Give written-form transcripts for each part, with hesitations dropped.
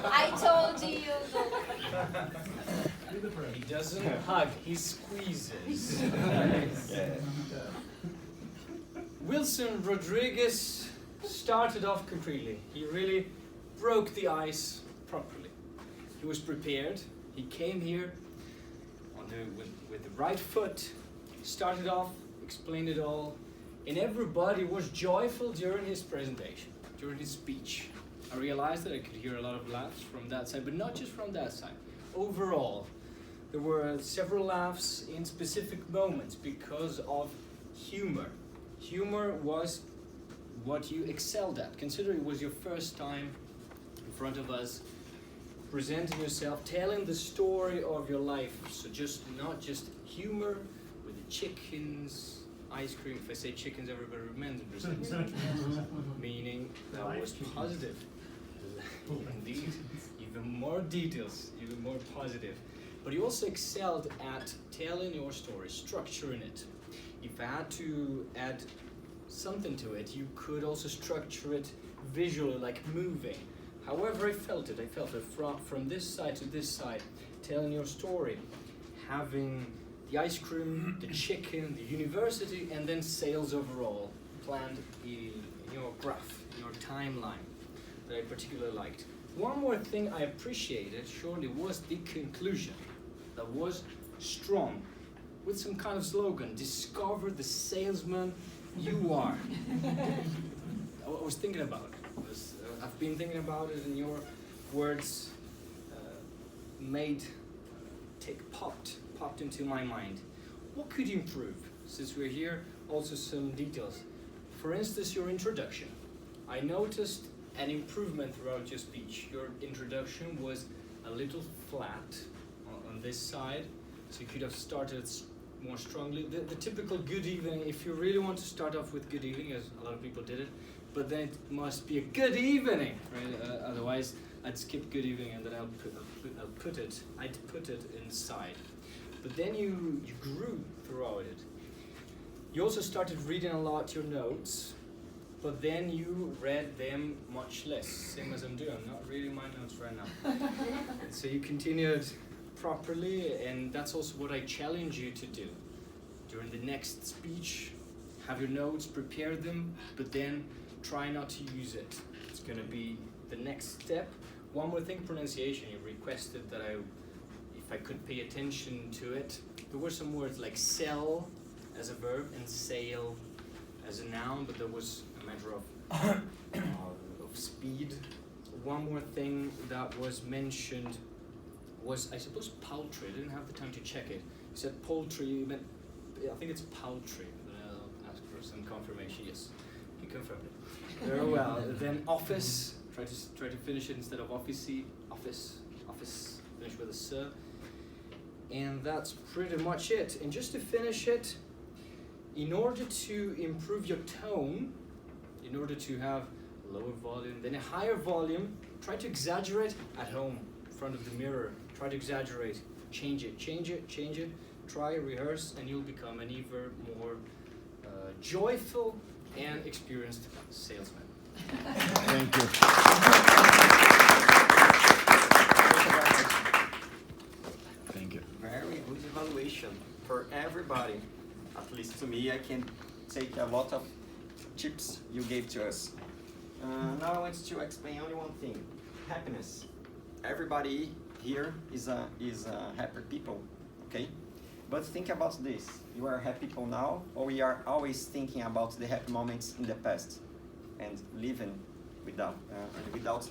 I told you. He doesn't hug, he squeezes. Wilson Rodriguez started off concretely. He really broke the ice properly. He was prepared. He came here with the right foot, started off, explained it all, and everybody was joyful during his presentation, during his speech. I realized that I could hear a lot of laughs from that side, but not just from that side. Overall, there were several laughs in specific moments because of humor. Humor was what you excelled at. Consider it was your first time in front of us, presenting yourself, telling the story of your life. So not just humor with the chickens, ice cream. If I say chickens, everybody remembers it. Meaning that was positive. Indeed, even more details, even more positive. But you also excelled at telling your story, structuring it. If I had to add something to it, you could also structure it visually, like moving. However I felt it from this side to this side, telling your story, having the ice cream, the chicken, the university, and then sales overall, planned in your graph, in your timeline, that I particularly liked. One more thing I appreciated, surely, was the conclusion. That was strong, with some kind of slogan, discover the salesman you are. I was thinking about it. I've been thinking about it, and your words popped into my mind. What could you improve? Since we're here, also some details. For instance, your introduction. I noticed an improvement throughout your speech. Your introduction was a little flat on this side, so you could have started more strongly. The typical good evening, if you really want to start off with good evening, as a lot of people did it, but then it must be a good evening, right? Otherwise, I'd skip good evening and then I'd put it inside. But then you grew throughout it. You also started reading a lot your notes, but then you read them much less, same as I'm doing. I'm not reading my notes right now. And so you continued properly, and that's also what I challenge you to do. During the next speech, have your notes, prepare them, but then try not to use it. It's going to be the next step. One more thing, pronunciation. You requested that if I could pay attention to it. There were some words like sell as a verb and sail as a noun, but there was a matter of speed. One more thing that was mentioned was, I suppose, poultry. I didn't have the time to check it. You said poultry, I think it's poultry. I'll ask for some confirmation. Yes, you confirmed it. Very well. Then office. Try to finish it instead of office. Office. Finish with a sir. And that's pretty much it. And just to finish it, in order to improve your tone, in order to have lower volume, then a higher volume, try to exaggerate at home, in front of the mirror. Try to exaggerate. Change it. Try, rehearse, and you'll become an even more joyful and experienced salesman. Thank you. Thank you. Very good evaluation for everybody. At least to me, I can take a lot of tips you gave to us. Now I want to explain only one thing: happiness. Everybody here is a happy people, okay? But think about this: you are happy people now, or we are always thinking about the happy moments in the past and living without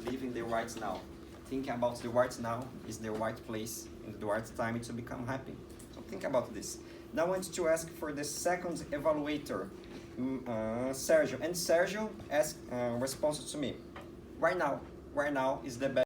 living the right now. Thinking about the right now is the right place and the right time to become happy. So think about this. Now I want to ask for the second evaluator, Sergio. And Sergio asked response to me. Right now is the best.